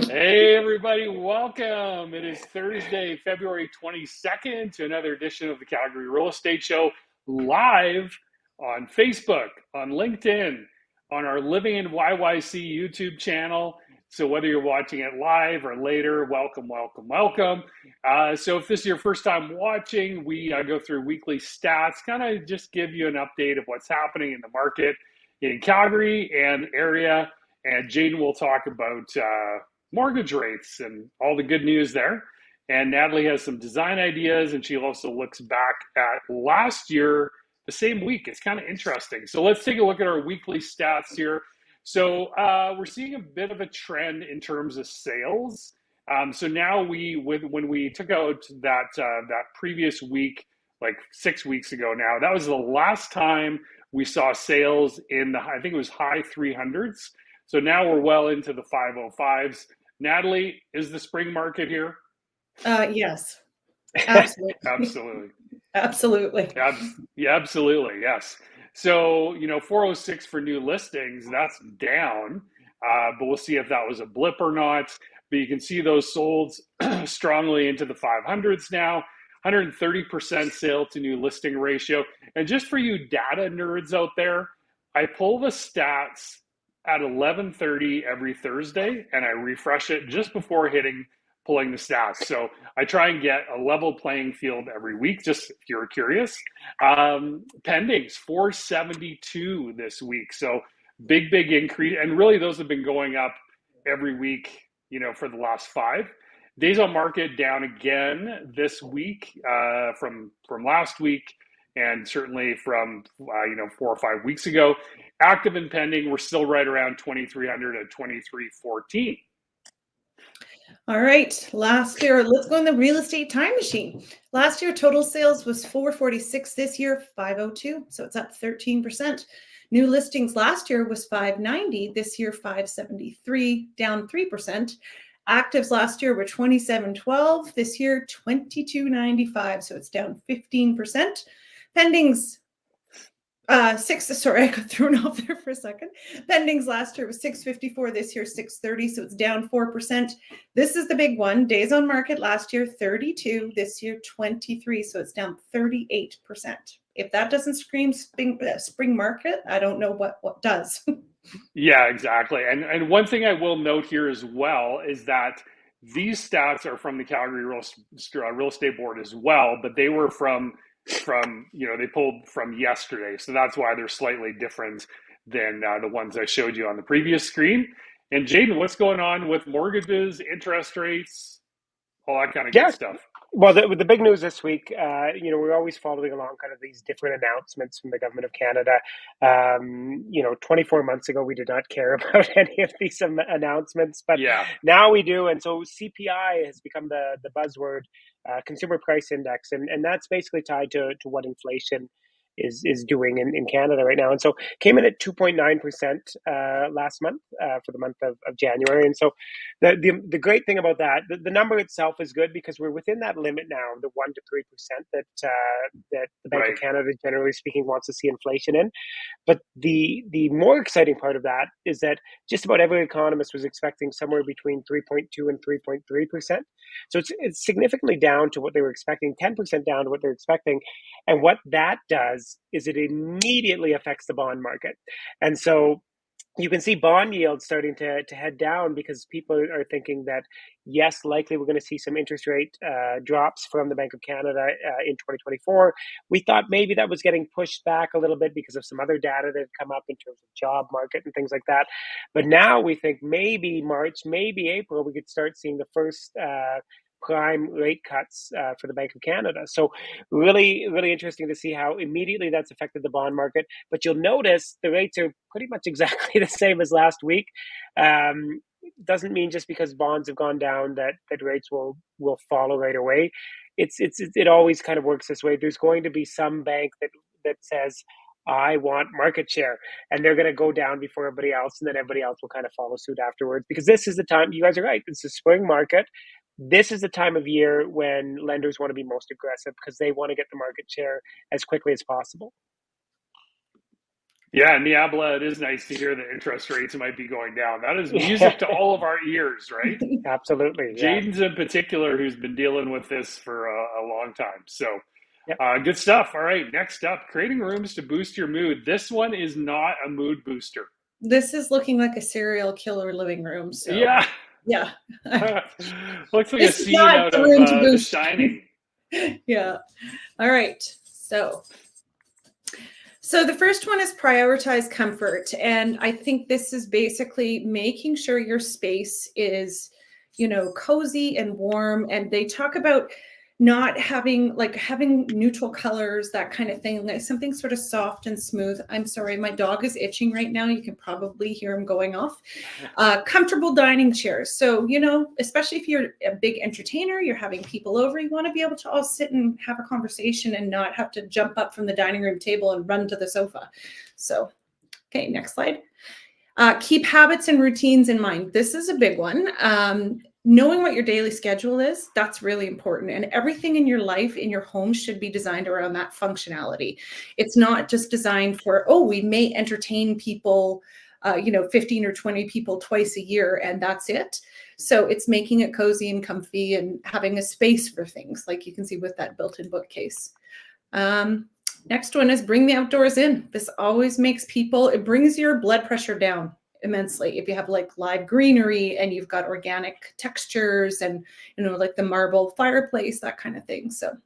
Hey everybody, welcome. It is Thursday, February 22nd to another edition of the Calgary Real Estate Show live on Facebook, on LinkedIn, on our Living in YYC YouTube channel. So whether you're watching it live or later, welcome, welcome, welcome. So if this is your first time watching, we go through weekly stats, kind of just give you an update of what's happening in the market in Calgary and area. And Jaden will talk about mortgage rates and all the good news there. And Natalie has some design ideas, and she also looks back at last year, the same week. It's kind of interesting. So let's take a look at our weekly stats here. So we're seeing a bit of a trend in terms of sales. So now when we took out that previous week, like 6 weeks ago now, that was the last time we saw sales in the, I think it was high 300s. So now we're well into the 505s. Natalie, is the spring market here? Yes, absolutely. Absolutely. Absolutely. Yeah, absolutely. Yes. So, 406 for new listings, that's down, but we'll see if that was a blip or not. But you can see those sold strongly into the 500s now, 130% sale to new listing ratio. And just for you data nerds out there, I pull the stats at 11:30 every Thursday and I refresh it just before pulling the stats. So I try and get a level playing field every week, just if you're curious. Pendings, 472 this week. So big increase. And really, those have been going up every week, for the last 5. Days on market down again this week from last week, and certainly from 4 or 5 weeks ago. Active and pending, we're still right around 2,300 at 2,314. All right. Last year, let's go in the real estate time machine. Last year, total sales was 446. This year, 502. So it's up 13%. New listings last year was 590. This year, 573, down 3%. Actives last year were 2712. This year, 2295. So it's down 15%. Pendings I got thrown off there for a second. Pendings last year was 654, this year 630, so it's down 4%. This is the big one. Days on market last year 32, this year 23, so it's down 38%. If that doesn't scream spring market, I don't know what does. Yeah, exactly. And one thing I will note here as well is that these stats are from the Calgary Real Estate Board as well, but they were from they pulled from yesterday, so that's why they're slightly different than the ones I showed you on the previous screen. And Jaden, what's going on with mortgages, interest rates, all that kind of good Yeah, stuff? well, the big news this week, we're always following along kind of these different announcements from the government of Canada. 24 months ago, we did not care about any of these announcements, but Yeah, now we do. And so CPI has become the buzzword, Consumer Price Index, and that's basically tied to what inflation is doing in Canada right now. And so came in at 2.9% last month for the month of January. And so the great thing about that, the number itself is good because we're within that limit now, the 1 to 3% that the Bank of right. Canada, generally speaking, wants to see inflation in. But the more exciting part of that is that just about every economist was expecting somewhere between 3.2 and 3.3%. So it's significantly down to what they were expecting, 10% down to what they're expecting. And what that does is it immediately affects the bond market. And so you can see bond yields starting to head down because people are thinking that, yes, likely we're going to see some interest rate drops from the Bank of Canada in 2024. We thought maybe that was getting pushed back a little bit because of some other data that had come up in terms of job market and things like that. But now we think maybe March, maybe April, we could start seeing the first prime rate cuts for the Bank of Canada. So really interesting to see how immediately that's affected the bond market. But you'll notice the rates are pretty much exactly the same as last week. Doesn't mean just because bonds have gone down that rates will follow right away. It always kind of works this way. There's going to be some bank that says, I want market share, and they're going to go down before everybody else, and then everybody else will kind of follow suit afterwards, because this is the time. You guys are right. It's the spring market. This is the time of year when lenders want to be most aggressive because they want to get the market share as quickly as possible. Yeah, Niabla, it is nice to hear that interest rates might be going down. That is music to all of our ears, right? Absolutely, yeah. Jaden's in particular, who's been dealing with this for a long time. So, Yep. good stuff. All right, next up, creating rooms to boost your mood. This one is not a mood booster. This is looking like a serial killer living room. So, Yeah, yeah. looks like a This is scene not out the of room to The boost. Shining. Yeah. All right. So the first one is prioritize comfort. And I think this is basically making sure your space is, cozy and warm. And they talk about not having neutral colors, that kind of thing, like something sort of soft and smooth. I'm sorry, my dog is itching right now. You can probably hear him going off. Comfortable dining chairs. So, especially if you're a big entertainer, you're having people over, you want to be able to all sit and have a conversation and not have to jump up from the dining room table and run to the sofa. So, okay, next slide. Keep habits and routines in mind. This is a big one. Knowing what your daily schedule is, that's really important. And everything in your life, in your home, should be designed around that functionality. It's not just designed for, we may entertain people, 15 or 20 people twice a year, and that's it. So it's making it cozy and comfy and having a space for things, like you can see with that built-in bookcase. Next one is bring the outdoors in. This always makes it brings your blood pressure down immensely. If you have like live greenery and you've got organic textures and, like the marble fireplace, that kind of thing. So,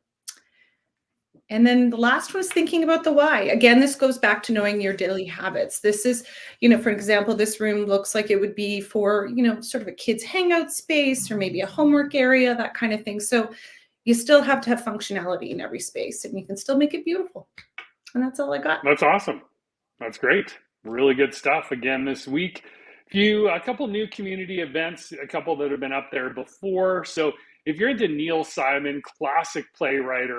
and then the last one is thinking about the why. Again, this goes back to knowing your daily habits. This is, for example, this room looks like it would be for, sort of a kid's hangout space or maybe a homework area, that kind of thing. So you still have to have functionality in every space and you can still make it beautiful. And that's all I got. That's awesome. That's great. Really good stuff again this week. A couple new community events, a couple that have been up there before. So if you're into Neil Simon, classic playwright,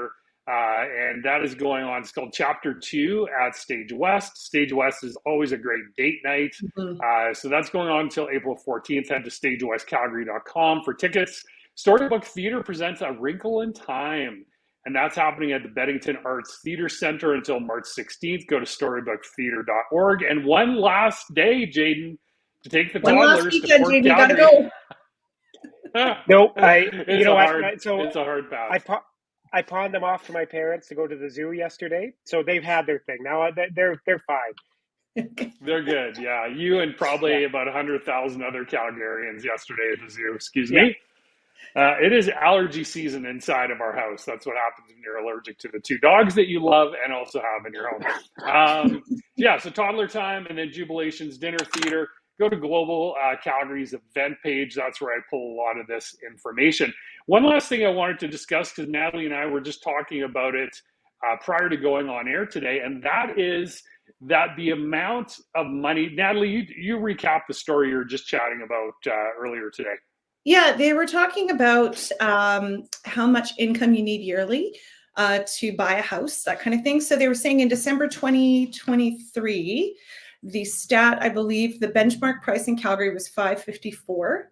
and that is going on. It's called Chapter 2 at Stage West. Stage West is always a great date night. Mm-hmm. So that's going on until April 14th. Head to stagewestcalgary.com for tickets. Storybook Theatre presents A Wrinkle in Time, and that's happening at the Beddington Arts Theatre Center until March 16th. Go to storybooktheatre.org. And one last day, Jaden, to take the toddlers to Port Calgary. Go. No, it's a hard pass. I pawned them off to my parents to go to the zoo yesterday, so they've had their thing. Now they're fine. They're good, yeah. You and probably about 100,000 other Calgarians yesterday at the zoo. Excuse me. It is allergy season inside of our house. That's what happens when you're allergic to the two dogs that you love and also have in your home. So toddler time and then Jubilations Dinner Theater. Go to Global Calgary's event page. That's where I pull a lot of this information. One last thing I wanted to discuss, because Natalie and I were just talking about it prior to going on air today, and that is that the amount of money, Natalie, you recap the story you were just chatting about earlier today. Yeah, they were talking about how much income you need yearly to buy a house, that kind of thing. So they were saying in December 2023, the stat, I believe, the benchmark price in Calgary was $554.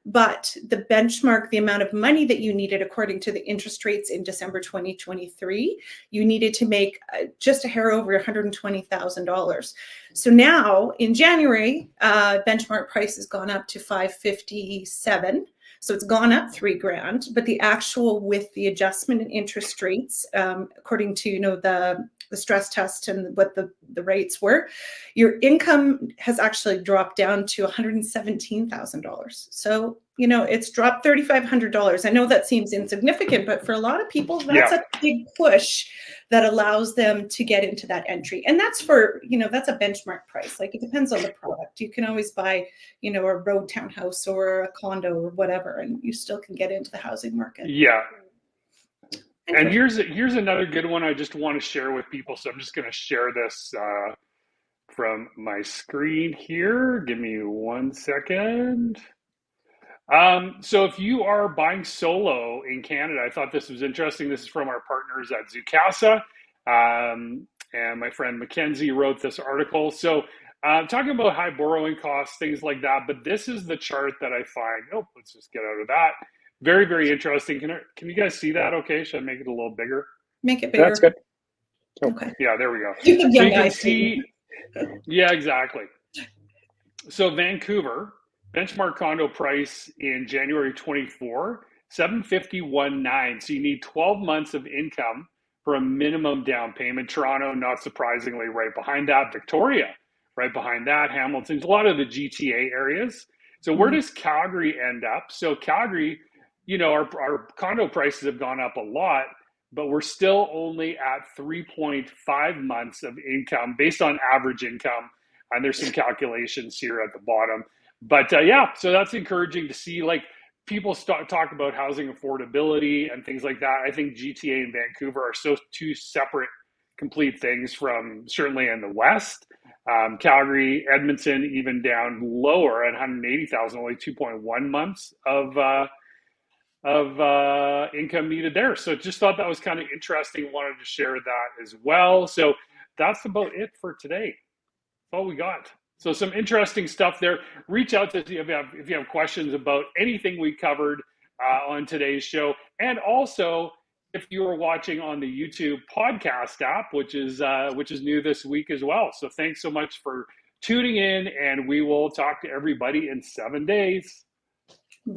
But the benchmark, the amount of money that you needed, according to the interest rates in December 2023, you needed to make just a hair over $120,000. So now in January, benchmark price has gone up to $557. So it's gone up $3,000, but the actual with the adjustment in interest rates, according to the stress test and what the rates were, your income has actually dropped down to $117,000. So, it's dropped $3,500. I know that seems insignificant, but for a lot of people, that's a big push that allows them to get into that entry. And that's for, that's a benchmark price. Like, it depends on the product. You can always buy, a road townhouse or a condo or whatever, and you still can get into the housing market. Yeah. And here's another good one I just want to share with people. So I'm just going to share this from my screen here. Give me 1 second. So if you are buying solo in Canada, I thought this was interesting. This is from our partners at Zoocasa. And my friend Mackenzie wrote this article. So talking about high borrowing costs, things like that. But this is the chart that I find. Let's just get out of that. Very, very interesting. Can you guys see that okay? Should I make it a little bigger? Make it bigger. That's good. Okay. Yeah, there we go. So you can see, Yeah, exactly. So Vancouver benchmark condo price in January 24, 751.9. So you need 12 months of income for a minimum down payment. Toronto, not surprisingly, right behind that. Victoria, right behind that. Hamilton's a lot of the GTA areas. So where Mhm. does Calgary end up? So Calgary, our condo prices have gone up a lot, but we're still only at 3.5 months of income based on average income, and there's some calculations here at the bottom. But yeah, so that's encouraging to see. Like, people talk about housing affordability and things like that. I think GTA and Vancouver are so two separate, complete things from certainly in the West. Calgary, Edmonton, even down lower at 180,000, only 2.1 months of income needed there. So just thought that was kind of interesting. Wanted to share that as well. So that's about it for today. That's all we got. So some interesting stuff there. Reach out to us if you have questions about anything we covered on today's show, and also if you are watching on the YouTube podcast app, which is new this week as well. So thanks so much for tuning in, and we will talk to everybody in 7 days.